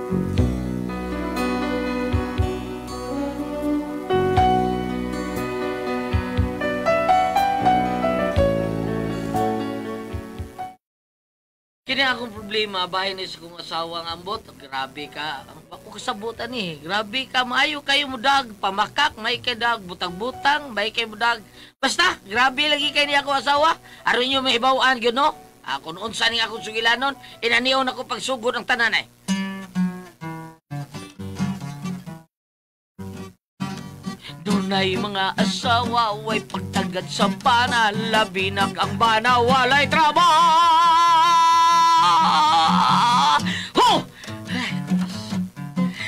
Kini akong problema, bahay ni sa kong asawang ambot. Grabe ka. Ako kasabutan eh. Grabe ka. Maayo kayo mudag. Pamakak, may kadag. Butang-butang, may kayo mudag. Basta, grabe lagi kayo niya ako asawa. Aron nyo may ibawaan, yun no? Ako noon sa ning akong sugilanon, inaniyaw na ko pagsugod ang tanan eh. Dunay mga asawa, way pagtagad sa pana. Labinag ang bana, walay trabaho.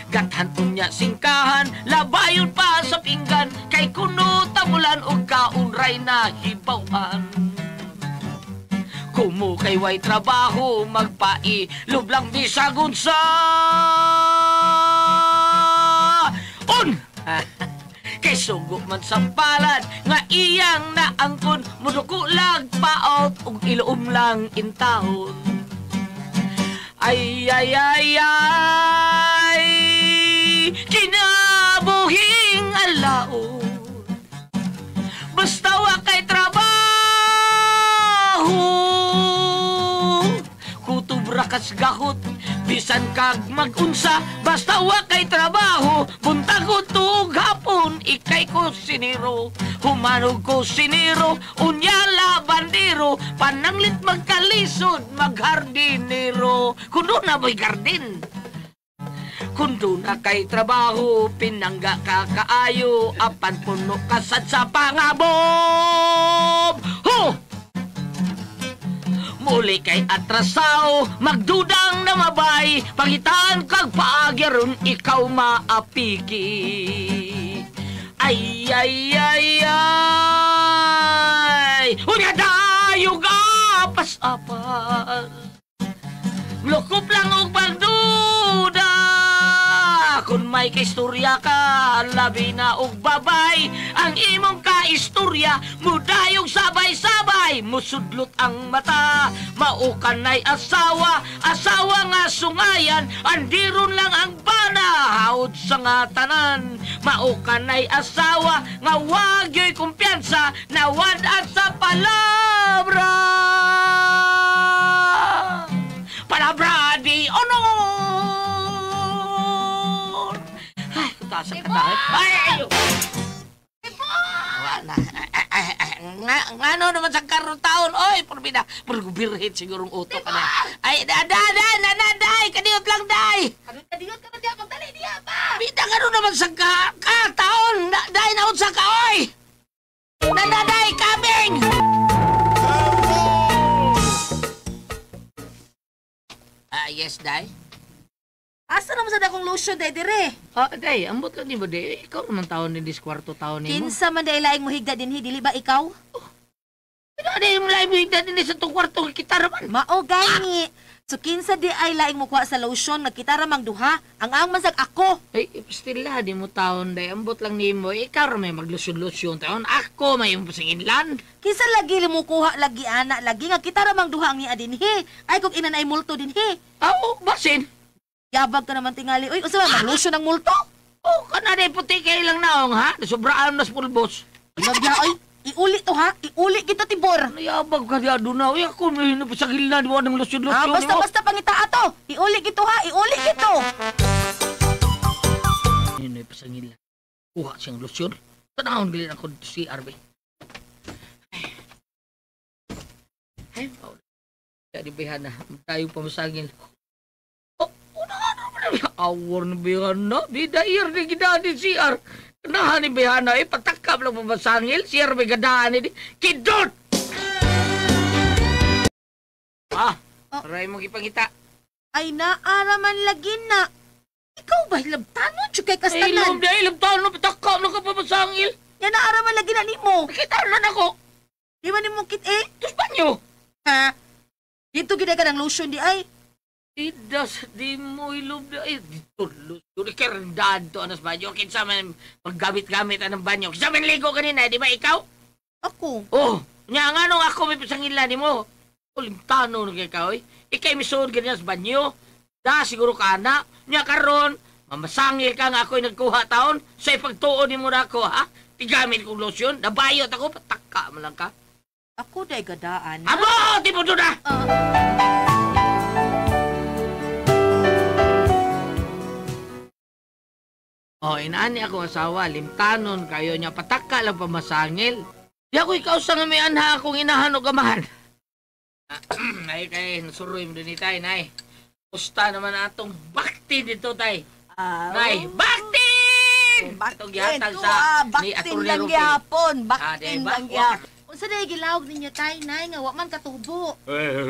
Gathan niya singkahan, labayon pa sa pinggan, kay kuno tabulan o kaunray na hibawan. Kumu kay way trabaho, magpai, lublang bisagon sa kay sugo man sa palad, nga iyang naangkon, muduko lang paot, ug iluom lang intahon. Ay, ay, ay, ay, kinabuhing alaon. Basta wa kay trabaho, kutubra kas gahot, bisan kag magunsa. Basta wa kay trabaho, buntagod tuog hapon, ikay ko siniro. Humanog ko siniro, unyala bandero, pananglit magkalisod, maghardinero. Kuno na mo'y gardin. Kundo na kay trabaho, pinangga ka kaayo, apan puno kasad sa pangabob. Ho! Muli kay atrasaw, magdudang na mabay, pangitaan kag paagyaron, ikaw maapigi. Ay, ay, ay, ay, unya dayo gapas-apas. Lukop lang og pagduda, kung may kaistorya ka, labi na og babay. Ang imong kaistorya, mudayog sabay-sabay, musudlot ang mata. Maukan na'y asawa, asawa nga sungayan, andiron lang ang bana, haod sa nga tanan. Maukan na'y asawa, nga wag yo'y kumpiyansa, nawadaan sa palabra. Palabra di honor. Ay, kutasa ka tayo. Ay, ayo. Wala. Nga ano naman sa karong taon. Oy, porbida. Purgubirhit sigurong utok ka na. Ay, day. Kadiyot lang, day. Kadiyot ka na diya. Magdali diya pa. Bida nga naman sa taon. Day, naon sa ka, oy. Day, coming. Yes, day. Asa naman sa dakong lotion, day, dire? Day, ambot lang di ba, day? Ikaw naman taon din dis kwarto taon ni mo. Kinsa man day laing mo higda dinhi, dili ba ikaw? Ano yung live higda din sa itong kwarto kita raman? Mao gani. So kinsa di ay laing mo kuha sa lotion, nagkita ramang duha, ang masag ako. Ay, pastila, di mo taon, day. Ambot lang ni mo. Ikaw may maglusyon-lusyon taon. Ako may yung pasinginlan. Kinsa lagi mo kuha, lagi anak, lagi nga kita ramang duha ang niya dinhi. Ay kung ina na ay multo dinhi. Basin. Yabag ka naman tingali. Uy, usa man lotion ng multo? Kanada puti kayo lang naong, ha? Sobraan nas pulbos. Magya, oy, iuli to ha? Iuli kita tibor. Nayabag ka diya doon na. Uy, ako may napasagil na. Di mo ng lusyon-lusyon. Basta pangita ato. Iuli kito ha? Iuli kito. Hindi na napasagil na. Kuha siyang lusyon. Tanahon galin ako si Arbe. Ay, Paula. Kaya bihan na. Tayo pamasagil. Awar na bihana. Bidair ni gidaan ni CR. Kanahan ni bihana. Patakap lang pamasangil. CR may gadaan ni. Kidot! Aray mo kipangita. Ay naaraman lagi na. Ikaw ba hilabtanon? Tsukay kastanan. Ilabtanon. Patakap lang ka pamasangil. Yan naaraman lagi na ni mo. Nakita naman ako. Di ba ni mo kit eh? Tus banyo. Ha? Dito gina ka ng lotion di ay. Di mo ilub na. Dito lusyon. Ikarandaan to anas banyo. Kinsa man maggamit-gamit anong banyo. Kinsa man ligo kanina. Di ba ikaw? Ako? Nga nga nung ako may pasangilan ni mo. Ulimtano na kay ikaw eh. Ikay misuod ganyan sa banyo. Da siguro ka na. Nya karon, mamasangil ka nga ako'y nagkuha taon. Sa ipagtuon mo na ako, ha? Tigamit kong losyon. Nabayot ako, pataka mo lang ka. Ako day gadaan. Amo! Di mo doon na! Inaani ako asawa, limtanon kayo niya, pataka lang pamasangil. Di ako ikaw sa nga may anha akong inahan o gamahan. Ay kay, nasuroy mo din tay, nay. Pusta naman atong bakti dito, tay. Nay, bakti! Itong gihatag sa ni baktin Atty. lang Rupi. gyapon, baktin diba? lang gyapon. Unsa day gilawag ninyo tay nay nga wa man katubo?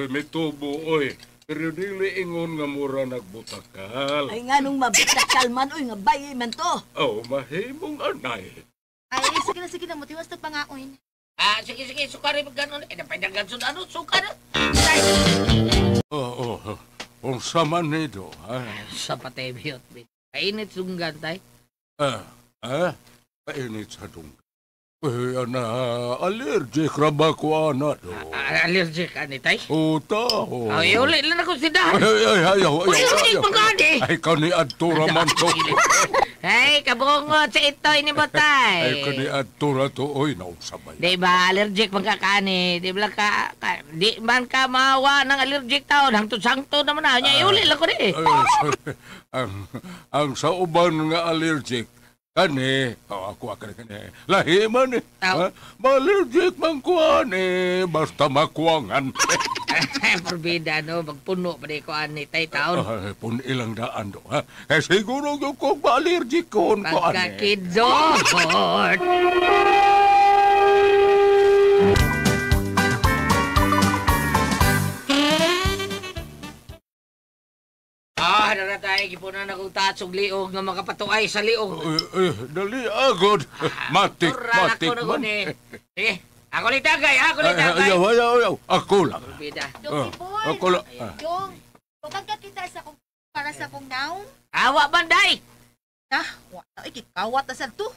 May tubo, oy. Pero dili ingon nga mura nagbutakal. Ay nga nung mabitakal man, uy, nga bayi man to. Oh, mahimong anay. Ay, sige na, mutiwas na pangaoy. Sige, sukari pag gano'n. Napaidagan sun, ano, sukar. Oo, kung saman nito, ha? Sa patebiyot, kainit sunggan, tay. Kainit sa tungga. Allergic ra ba ko, ana, do? Allergic, ani, tay? Taho. Ay, ulit lang ako sindahan. Ayaw. Ulit pang gani. Ay, kani adtura man to. Ay, kabungot sa ito, ini mo, tay. Ay, kani adtura to, oy, nausabay. Di ba, allergic man ka kani? Di ba di man ka mawa ng allergic taon? Hangtod-sangtod naman na. Ulit lang ko di. Ang sa uban nga allergic, kani, ako kani, lahi man eh. Tao. Ma-allergic man kuhan eh, basta makuangan. Forbida, no? Magpuno pa di ko ani, tay taon. Pun ilang daan do, ha? Eh, siguro yung kung ma-allergic kuhan kuhan eh. Pagkakidot! Na tayo, kipunan akong tatsog liog nga makapatuay sa liog. Dali agod. Matik man. Sige, ako ni tagay, ako ni tagay. Ayaw. Ako lang. Forbida. Dong Tiboy. Ako lang. Dong, huwag ka kita sa kong para sa kong naong. Awa banday! Wala, ikikawat na sa to.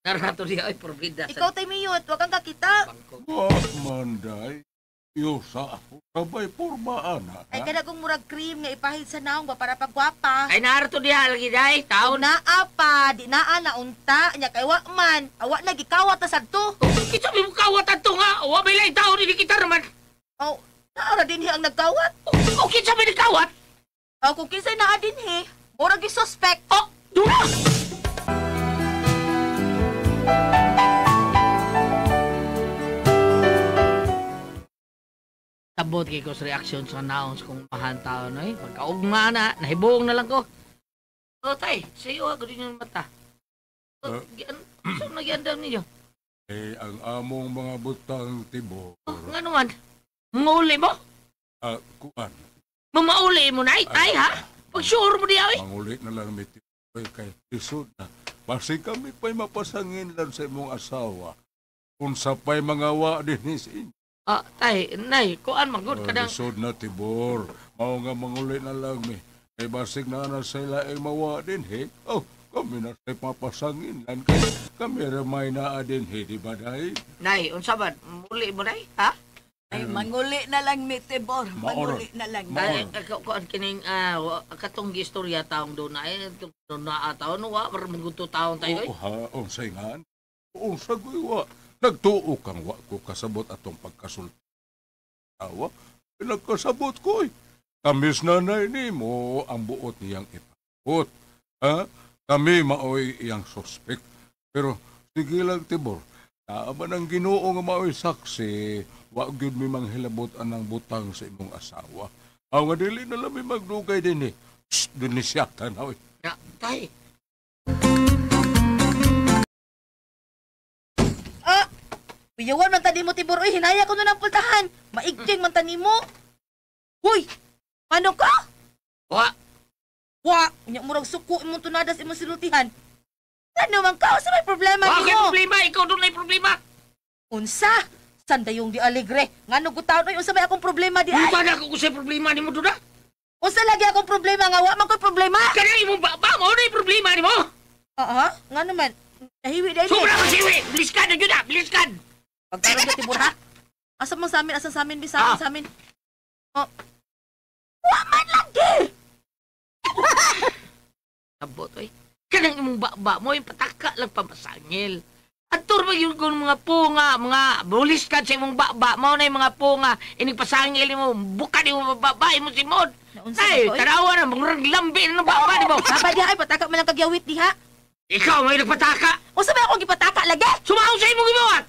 Narato niya ay forbida. Ikaw tay miyot, huwag kang kakita. Wag manday. Yusa ako. Sabay pormaan ha. Ay kada kong murag cream nga ipahid sa naong ba para pagwapa. Ay narato niya lagi day, Taon taon. na apa, di naa na unta, nya kay wa man, awa na gikawat na sa to. Kita mo kawat ato nga, wa may lain taon hindi kita naman. Oh, naara din ang nagkawat. O kita may kawat. Oh, kung kinsay naa din murag gi-suspect. O, dura! Tabot kay ko sa reaksyon sa naons kung mahan tao no eh. Pagkaugma na, nahibong na lang ko. O tay, sayo ako din yung mata. Saan nagyandam ninyo? Eh, ang among mga butang tibo. Nga naman, manguli mo? Kuan. Mamauli mo na, tay ha? Pag-sure mo diya eh. Mangulit na lang may tibo kay isod na. Basi kami pa'y mapasangin lang sa imong asawa. Kung sa pa'y mga wa din isin. Tay, nay, kuan magod ka na. Isod na tibor. Mao nga mangulit na lang mi. Kay basig na sila ay mawa din Oh, kami na sa papasangin lang kay kami ramay na din di ba dahil? Nay, unsa ba? Muli mo nay, ha? Ay, manguli na lang, Mitibor. Manguli na lang. Ay, kuan kining katong istorya taong doon na eh, doon na taon wa para mangguto taon tayo eh. Unsay nga? Unsa wa? Nagtuo kang wa ko kasabot atong pagkasulti. Awa, nagkasabot ko eh. Kamis nanay ni mo ang buot niyang ipakot. Ha? Kami maoy iyang suspect. Pero sige lang tibor. Naaman ang Ginoo nga maoy saksi. Wa gyud mi manghilabot anang butang sa imong asawa. Aw nga dili na lang mi magdugay din eh. Din ni siya tanaw eh. Ya, tay. Piyawan man tani mo tibor, oy, hinaya ko nun ang pultahan. Maigting man tani mo. Hoy, ano ka? Wa, Wa, nya murag suko imong tunadas imong sinultihan. Ano man ka? Sa may problema wa kay nimo? problema, ikaw doon ay problema. Unsa? Sanda yung di alegre. Ngano gutaon oy, unsa may akong problema di ay? Ba na ako sa problema nimo doon na? Unsa lagi akong problema nga wa man ko'y problema? Kanang imong ba mo na yung problema nimo? Nga naman. Nahiwi dahil. Sobra ka siwi, biliskan na yun na, biliskan. Pagkaroon ka tibor ha? Asa mo sa amin, asa sa amin, bisa sa amin. Oh. Wa man lagi. Abot, oy. Kanang imong baba mo, yung pataka lang pamasangil. At turba yun kung mga punga, mga bulis ka sa imong baba mo na yung mga punga, inig pasangil mo, buka di mo babae mo si Mod. Naunsa Ay, ba ko, eh? tanawa na, mga lambi na ng baba di mo. Baba diha ay pataka man ang kagyawit diha. Ikaw may nagpataka. O sabay akong gipataka lagi. Sumahaw sa imong gibawat.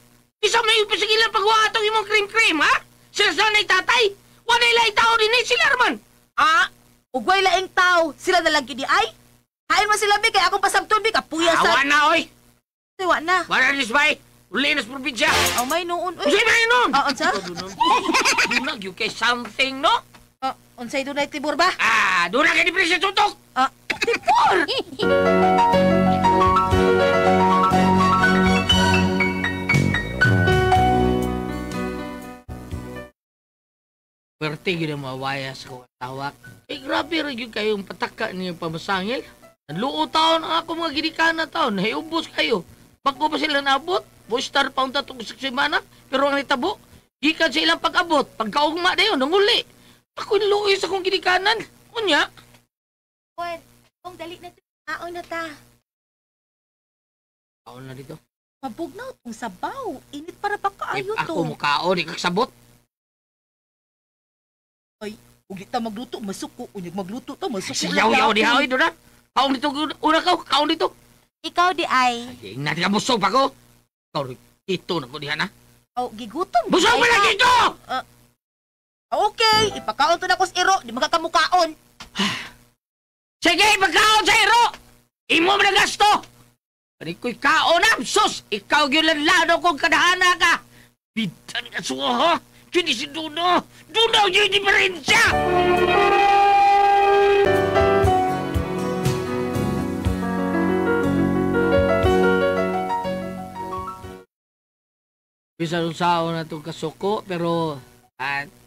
Isa may pasigilan pagwatong imong cream-cream, ha? Sila sa nanay tatay. Wala ilay tao din eh, sila raman. Ah, ugway laing tao, sila na lang gidi ay. Hain man sila bi kay akong pasabton bi kapuya Awa sa. na, oy. Wa na. Wala rin bay. Uli na sa probinsya. Aw may noon uy. Unsay ba yun nun? Ah, unsa? Dunag yung kay something, no? Ah, unsay dunay tibor ba? Ah, dunag kay depresya tutok. Ah, tibor. Pwerte yun ang mawaya sa kong tawak. Eh, grabe rin yun kayong pataka niyong pamasangil. Nanluo taon ang ako mga ginikanan na taon. Naiubos kayo. Bago pa sila naabot, Boystar pa ang tatong sa semana, pero ang nitabo, gikan sa ilang pag-abot, pagkaugma na yun, nanguli. Ako niluoy sa kong ginikanan. Unya, Pwede, kung dali na to. Aon na ta. taon na dito. Mabugnaw tong sabaw. Init para pa If kaayo to. ako mukhaon, ikaksabot. Ug ta magluto, masuko. Unyag magluto to, masuko. Siyaw-yaw di haoy, doon na. Kaon dito, una ka, kaon dito. Ikaw di ay. Ay, natin ka busog pa ko. Ikaw, ito na ko diha na. Oh, gigutom. Busog Ay, pa ka. lagi ko! Okay, ipakaon to na ko sa iro. Di magkakamukaon. Sige, magkaon sa iro! Imo mo na gasto! Pari ko'y kaon na, sus! Ikaw yun lang lalo kung kadahana ka! Bitan ka suha, ha? Hindi si Duno! Duno yung diferensya! Bisan usaon na itong kasuko, pero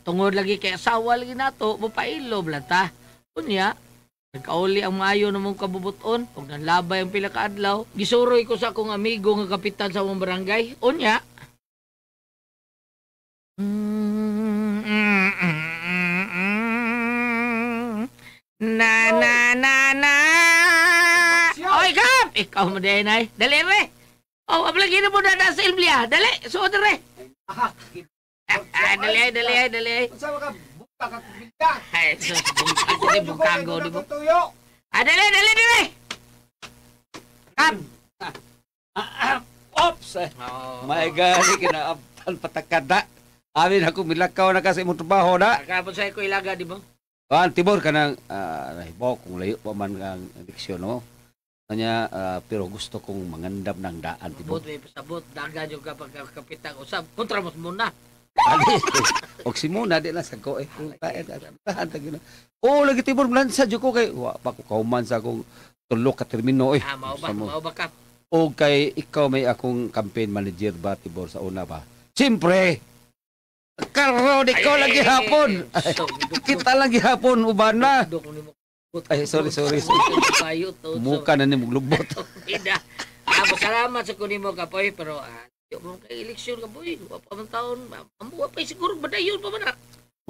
tungod lagi kay asawa lagi nato, mapailob lang ta. Unya, nagkauli ang maayo na mong kabubuton, kung nanlabay ang pila ka adlaw, gisuroy ko sa akong amigo nga kapitan sa mong barangay. Unya, na. Oy, Kap! Ikaw mo din ay. Dali, re. Oh, ablagi na mo na sa Ilblia. Dali, suot re. Dali. Unsa ka buka ka kubinta? Ay, sus, bungkago di mo. Tuyo. Dali. Kap! Ops. My God, kinaabtan patakada. Amin ako milakaw na kasi imong trabaho na. Kapon sa ko ilaga, di mo? Tibor ka ng nahibaw kung layo pa man ang leksyon mo. Kanya, pero gusto kong mangandam ng daan, Tibor. Sabot, may pasabot. Dagan yung kapag kapitang usap. Kontra mo muna. Ali, og si Muna, di lang sa ko eh. Tahan, tagin na. Oo, lagi Tibor, lansa dyo ko kay, pa ko kauman sa akong tulok ka termino eh. Mao ba, Kap? O kay ikaw may akong campaign manager ba, Tibor, sa una ba? Siyempre! Karon, ikaw lagi hapon! Kita lagi hapon, uban na! Ay, sorry. Muka na ni muglubot. Ida. Salamat sa kunin mo, Kapoy, pero yung mga eleksyon, Kapoy, wapa man taon, mamuha pa siguro, badayon pa man na.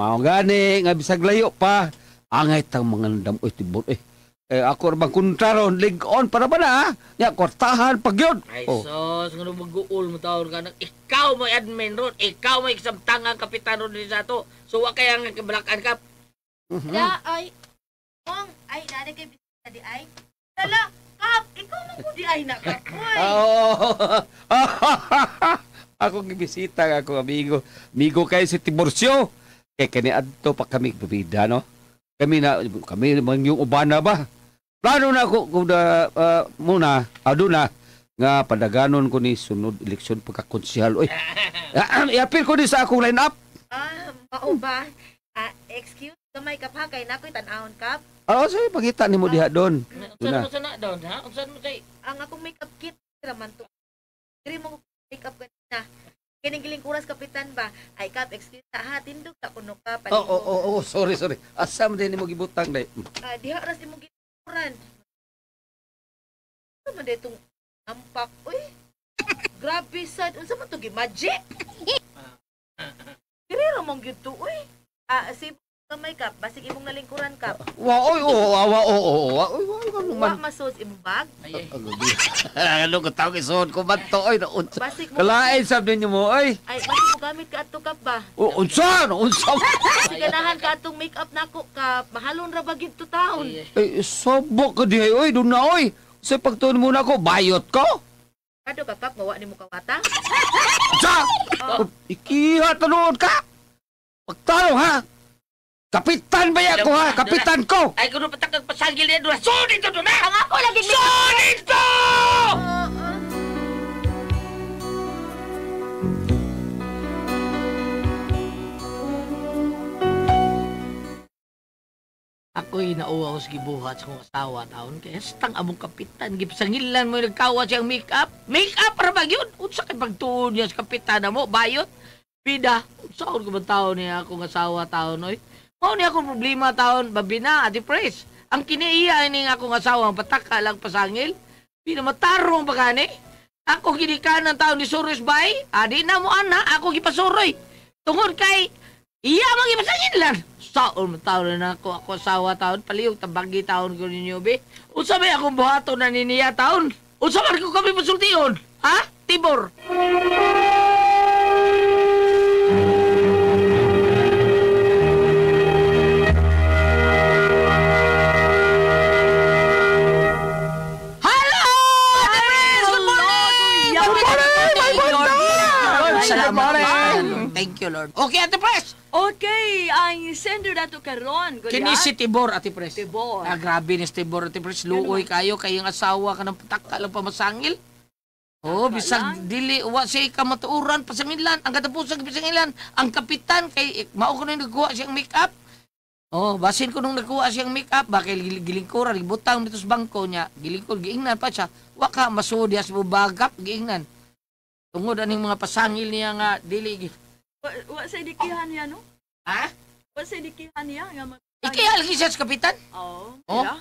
Mao gani, nga bisag layo pa. Angay tang mga ndam, oy, Tibor, eh. Ako bang kontraron, lig on para ba na, ya, kortahan, pagyod. Ay, sos, nga mag-uul mo taon ka nang, ikaw may admin ron, ikaw may isamtangang kapitan ron din sa to. So, wak kaya nga kabalakan, Kap. Da ay. Mong, ay, nari kay bisita di ay. Dala, Kap, ikaw na po di ay na, Kap. Uy. Ako gibisita ako amigo. Amigo kayo si Tiborcio. Kaya kani adto pa kami bibida, no? Kami man yung ubana ba? Plano na ako kung muna, aduna nga padaganon ko ni sunod eleksyon pagkakonsyal. Oy. I-appeal ko ni sa akong line up. Mao ba? Excuse, gamay ka pa kay nakoy tan-ahon, Kap. Sige, pakita ni mo diha doon. Unsan mo sana doon, ha? Unsan mo say? Ang akong makeup kit raman to. Diri mo makeup kanina. Kining oras kapitan ba? Ay, Kap, excuse ha, tindog ta kuno ka pa. Sorry. Asa man din mo gibutang day. Diha ras di mo gituran. Ano man ditong ampak? Uy. Grabe sad. Unsa man to gi magic? Diri ra mong gyud to, uy. Si Sa makeup, basig imong nalingkuran kap. Wa oy oo. Oy Wa man. masud imong bag. Ay, Ano ko tawag isuod ko ba to oy unsa. Basig mo. Kalain sab ninyo mo oy. Ay, basig mo gamit ka ato kap ba? Unsa? Basig ganahan ka atong makeup nako kap. Mahalon ra ba gid to taon? Eh, sobok ka di oy, doon na oy. Sa pagtuon mo na ko, bayot ko. Kado ka kap, mawa nimo kawata. Sa! Ikiha tanood ka! Pagtalo ha! Kapitan ba yan ko ha? Kapitan ko! ay kuno patakag pasagil niya doon. Sunod to na! Ang ako lagi Sunod to! Ako'y nauwa ko sa gibuhat sa kong asawa taon. Kaya stang among kapitan. Gipasangilan mo yung nagkawa siyang make-up. Make-up para ba yun? Unsa kay pagtuon niya sa kapitan na mo? Bayot? Pida? Unsa ko ba taon niya akong asawa taon? Oy? Mao niya akong problema taon. Babina, ati pres. Ang kiniiya ni nga akong asawa, ang pataka lang pasangil. Pina matarong ba gani? Ako ginikan ng taon ni Suros Bay. Adi na mo ana, ako gipasuroy. Tungod kay iya mang ipasangilan. Saon mo taon na ako asawa taon, palihog tabagi taon ko ninyo, be. Unsa may akong buhaton na niniya taon? Unsa man ko kami pasultiyon? Ha? Tibor? Hello! Good morning! Salamat. Thank you, Lord. Okay, Ate Pres. Okay, ang sender nato karon. Kini si Tibor, Ate Pres. Tibor. Ah, grabe ni si Tibor, Ate Pres. Luoy kayo, kayong asawa ka ng pataka lang pamasangil. Oh, bisag dili, wa siya kamatuuran, pasangilan. Ang katapusan pasangilan. Ang kapitan, kay mao ko na nagkuha siyang make-up. Oh, basin ko nung nagkuha siyang make-up, bakit gilingkuran, gibutang dito sa bangko niya. Gilingkod, giingnan pa siya. Wa ka, masudyas mo bagap, giingnan. Tungod aning mga pasangil niya nga, dili. Wa sa dikihan niya, no? Ha? Wa sa dikihan niya. Ikaya lagi siya sa kapitan? Oo. Oh? Yeah.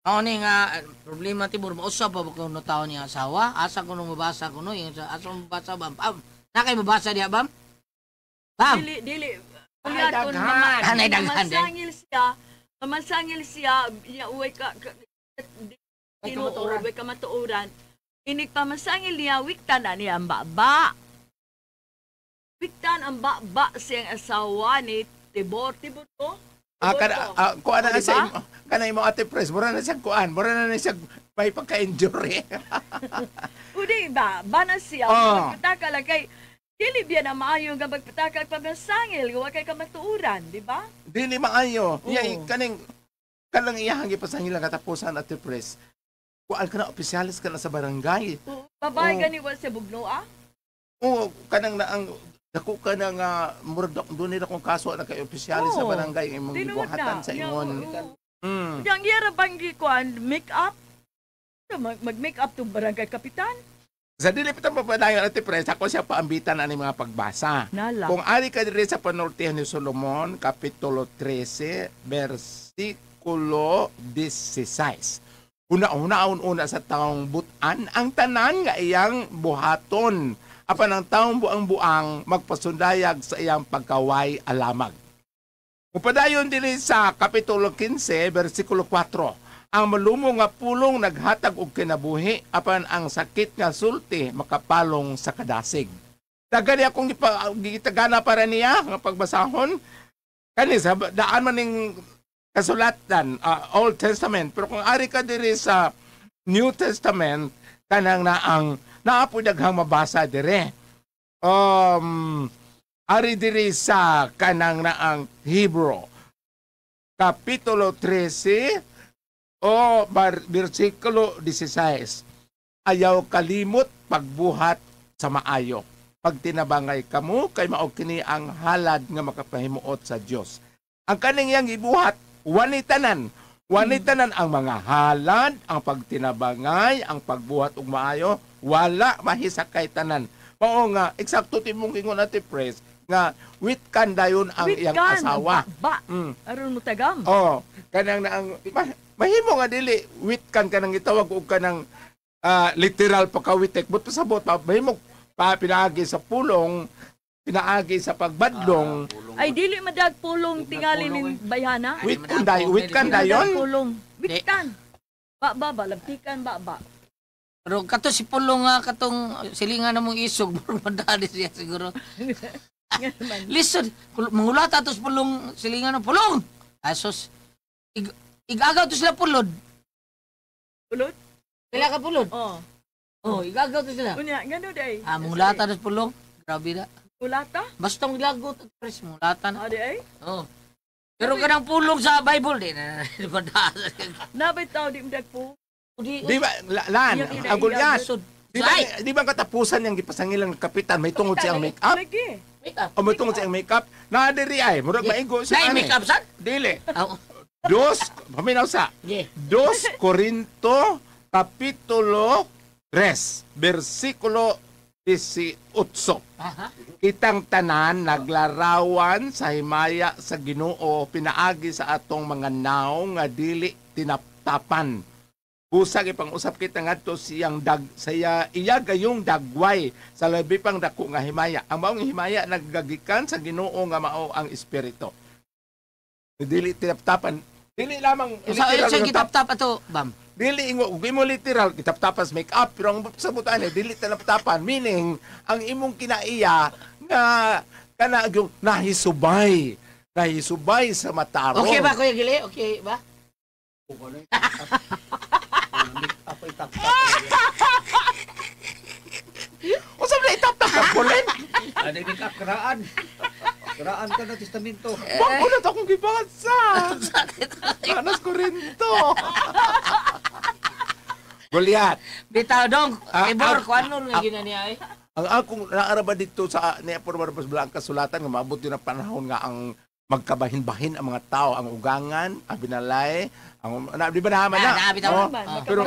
Ako ni nga, problema Tibor, mausap pa ba ko no tao niya asawa? Asa ko nung mabasa ko no? Yung asa mo mabasa, Bam? Nakay mabasa diya, Bam? Bam? Dili. Ay, Kuya, kung daghan. Anay, daghan din. masangil siya, ya, uway ka, kamatuoran. uway kamatuoran. Inig pa masangil niya, wiktan na niya ang baba. Wiktan ang baba siyang asawa ni Tibor. Tibor ko? Kuan na O, sa diba? imo. Kanay mo Ate Pres, mura na siya kuan, mura na siya may pagka-injury. Udi ba? Bana siya. Oh. Magpataka lang kay dili biya na maayo nga magpataka pa masangil, wa kay kamatuoran, di ba? Dili maayo. Oo. Iya kanang iyahang gipasangil ang katapusan Ate Pres. Kuan ka na opisyalis ka na sa barangay. Babae Oo. gani wa sa bugnoa? O kanang na ang dako ka na nga murag doon nila kung kaso na kay opisyalis sa Oo. barangay imong Tinuod gibuhatan na. sa imong. Yang iyara bang gikuan make up? Mag-make up to barangay kapitan? Sa dili pitang papadayon Ate Pres, ako siya paambitan ani mga pagbasa. Nala. Kung ari ka diri sa panortihan ni Solomon, Kapitulo 13, versikulo 16. Una sa taong butan, ang tanan nga iyang buhaton. Apan ang taong buang-buang, magpasundayag sa iyang pagkaway alamag. Upadayon diri sa Kapitulo 15, versikulo 4. Ang malumo nga pulong naghatag og kinabuhi, apan ang sakit nga sulti makapalong sa kadasig. Dagani akong gitagana para niya nga pagbasahon. Kani sa daan man ning kasulatan, Old Testament. Pero kung ari ka diri sa New Testament, kanang na ang naapoy daghang mabasa dire. Ari diri sa kanang na ang Hebrew. Kapitulo 13, versikulo 16. Ayaw kalimot pagbuhat sa maayo. Pag tinabangay kamo, kay mao kini ang halad nga makapahimuot sa Dios. Ang kaning ibuhat, wanitanan. Wanitanan ang mga halad, ang pagtinabangay, ang pagbuhat og maayo, wala mahisakay tanan. Mao nga, eksakto timong ingon Ate Pres, nga witkan dayon ang iyang asawa. Ba. Mm. Aron mo tagam. Kanang na ang mahimo nga dili witkan kanang gitawag og kanang literal pagkawitek but pasabot pa mahimo pa pinagi sa pulong pinaagi sa pagbadlong. Ay, dili madag pulong tingali nin bayhana. Wit kan dayon. Pulong. Bitan. Ba, labtikan, ba. Pero kato si Pulong nga, katong silingan na mong isog, murag madali siya siguro. Nga naman. Listen, mangulata tos Pulong, silingan ng Pulong! Asos, igagaw to sila Pulod. Pulot? Sila ka Pulod? Oh. Oh, igagaw to sila. Unya, gano day. Mangulata tos Pulong. Grabe na. Ulata? Basta mong lagot, pres, mangulata na. Adi ay? Oh. Pero kanang Pulong sa Bible, di na madasa. Nabay tao di madag po. Di ba, lan, ang gulyas. Di ba katapusan yung gipasangilan ng kapitan, may tungod siyang make-up? Lagi. Make-up. O may tungod siyang make-up? Nadiri ay, murag maigo siya. Nay, make-up, san? Dili. Oh. Paminaw sa. Yeah. 2 Corinto, Kapitulo 3, versikulo 18. Aha. Kitang tanan naglarawan sa himaya sa Ginoo pinaagi sa atong mga naong nga dili tinaptapan. Busag ipang-usap kita ngadto siyang saya iya gayong dagway sa labi pang dako nga himaya. Ang maong himaya naggagikan sa Ginoo nga mao ang espiritu. Dili tinaptapan. Dili lamang Sa sa kitap-tap ato, Bam. dili ingo ug imo literal kitap-tapas make up pero ang sabutan dili tinaptapan meaning ang imong kinaiya nga kana yung nahisubay sa mataro. Okay ba, Kuya Gili? Okay ba? O sabi na itap-tap ka kulen. Ada di karaan. Karaan ka na testamento. Bago na akong gibasa. Anas ko rin to. Goliath, Bitaw dong, Ah, Tibor, ah, kung ano na ginaniya eh. ang akong naaraba dito sa ni Apurbarabas Blang kasulatan nga maabot yun ang panahon nga ang magkabahin-bahin ang mga tao, ang ugangan, ang binalay, ang di ba naman na? Bitaw. Oh, Pero,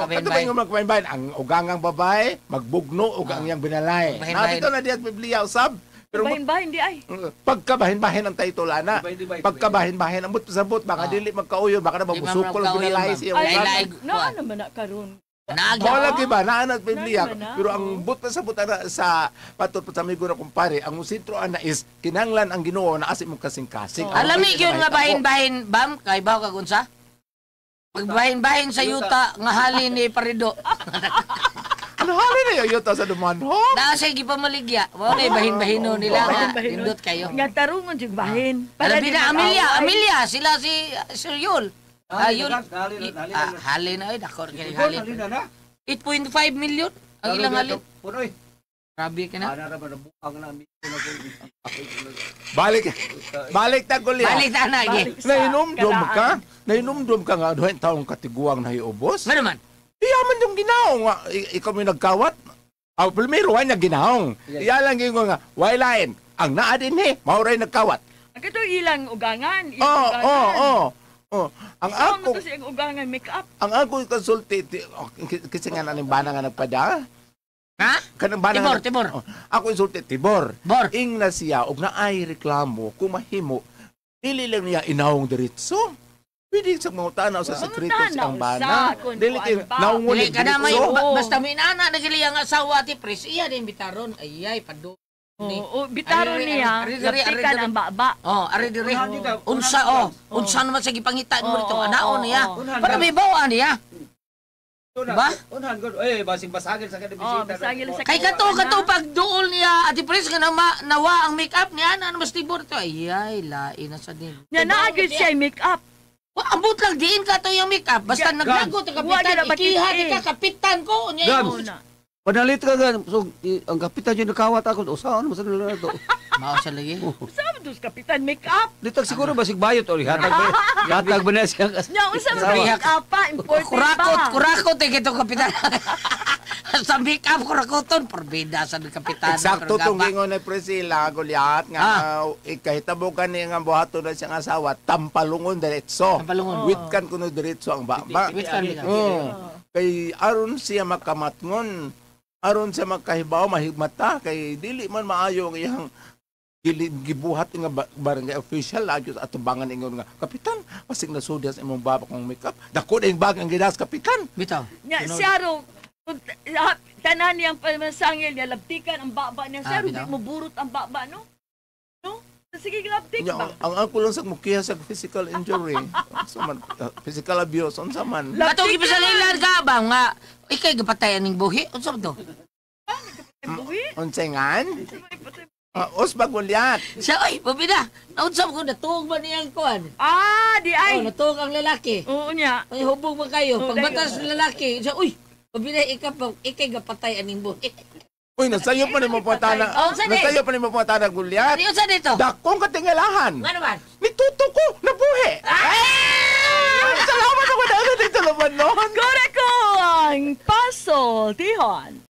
ito ba yung magkabahin-bahin? Ang ugangang babae, magbugno, ugang yang binalay. Bahin-bahin. Nabito na diyan Biblia usab. Pero bahin-bahin di ay. pagkabahin-bahin ang title ana. Pagkabahin-bahin ang but sabot baka dili magkauyo, baka na mabusukol ang binalay siya. Ay, Lailay. na naman na karon. Naagya. Mo lagi ba naanad Biblia. Naman na. Pero ang but sa buta sa patot sa amigo na kumpare, ang sentro ana is kinanglan ang Ginoo na asi mo kasing-kasing. Oh. Alami yun nga bahin-bahin, Bam, kay baw ka kunsa? Pagbahin-bahin sa yuta, nga halin ni Parido. Ano hali na yung yuta sa dumanho? Naasay gipamaligya. Wala bahin-bahino nila nga. Bahin-bahino. Indot kayo. Nga tarungon jug bahin. Alabi di na, mag-away. Amelia, sila si Sir Yul. Yul. Halin na, dakor kay halin. 8.5 million ang ilang halin. Punoy. Grabe ka na. Ana ra ba nabuang na mi ko. Balik ta Goliath. Balik na lagi. Nainomdom ka? Nainomdom ka nga duhay taong katiguang nahiubos? Nga naman. Iyaman yung ginaong nga. Ikaw may nagkawat. Primero, why na ginaong? Iya lang yung nga, why lain? Ang naadin mauray nagkawat. Ang kato ilang ugangan. Oh. Ang Ako ako, mo to siyang ugangan make-up. ang ako konsulti, kasi nga naning bana nga nagpada. Ha? Kanang bana Tibor. Oh, ako insulti, Tibor. Bor. Ing na siya, og naay reklamo, kung mahimo, dili lang niya inawong diritso. Pwede sa mga tanaw sa sekreto Tanaw sa ang sa bana. kung Dili kuan kayo, pa. naungulit Dili ka na may, diritso. basta may nana, nagali ang asawa ti Pres, iya din bitaron. Ayay, pado. Oo, bitaro Ari, niya. ari, Lapikan ang baba. Oh, ari dire. Unahan dito. Unsa Unahan unsa naman sa gipangitaan mo dito, Oo, anaon niya. oo. Para may bawaan niya. Ba? Unhan gud. Basing basagin sa kada Oh, bisita. bisagil sa Kay kato pag duol niya Ate Pres nga nawa ang makeup niya na mas tibor to. Ayay, lain na sa din. Nya naagid siya make-up. Ambot lang diin ka to yung makeup. Basta naglago ta Wa kapitan, gyud na ikiha bakit, ka kapitan ko. Nya Gab. yun. Panalit ka gan. So ang kapitan yung nakawat ako. Usaon mo sa nila to. Mao sa lagi. Sabi dos kapitan make-up. Litag siguro basig bayot o hatag ba na siya. Nya unsa man Sawa. make-up pa important ba? Kurakot kito kapitan. Sa makeup kurakoton porbida sa kapitan. Eksakto Kuragaba. tong gingon ni Priscilla Goliath nga ikahitabukan niya nga buhaton na siyang asawa tampalungon diretso. Tampalungon. Witkan kuno diretso ang baba. Witkan nila. Kay aron siya makamatngon, aron siya makahibaw mahigmata kay dili man maayo ang iyang gibuhat nga barangay official lagi at tubangan ingon nga kapitan pasig nasudyas imong baba kong makeup dako ding bag ang gidas kapitan. Bitaw. Nya siya ro Tanan niyang pamasangil niya, labtikan ang baba niya. Sir, bitaw. hindi mo burot ang baba, no? No? Sige, labtik Nya, ba? ang ako lang sa mukiha sa physical injury. Physical abuse, unsa man. Atong ipasalilan ka ba nga ikay gapatayan ning buhi? Unsa man to? Buhi? Unsengan? Os bagulyat. Siya oy, pabida. Naunsa ko natuog ba niyang kuan? Di ay. Oh, natuog ang lalaki. Oo niya. Ay hubog man kayo. Oh, Pagbatas ng lalaki, siya uy, pabida ikay gapatay aning buhi. Uy, nasayo pa ni mo patana. Oh, saan eh? Nasayo pa ni mo patana gulyat. Ano sa dito? Dakong katingalahan. Ano man? Nituto ko, nabuhi. Salamat ako na dito naman noon. Correct ko ang puzzle, Tihon.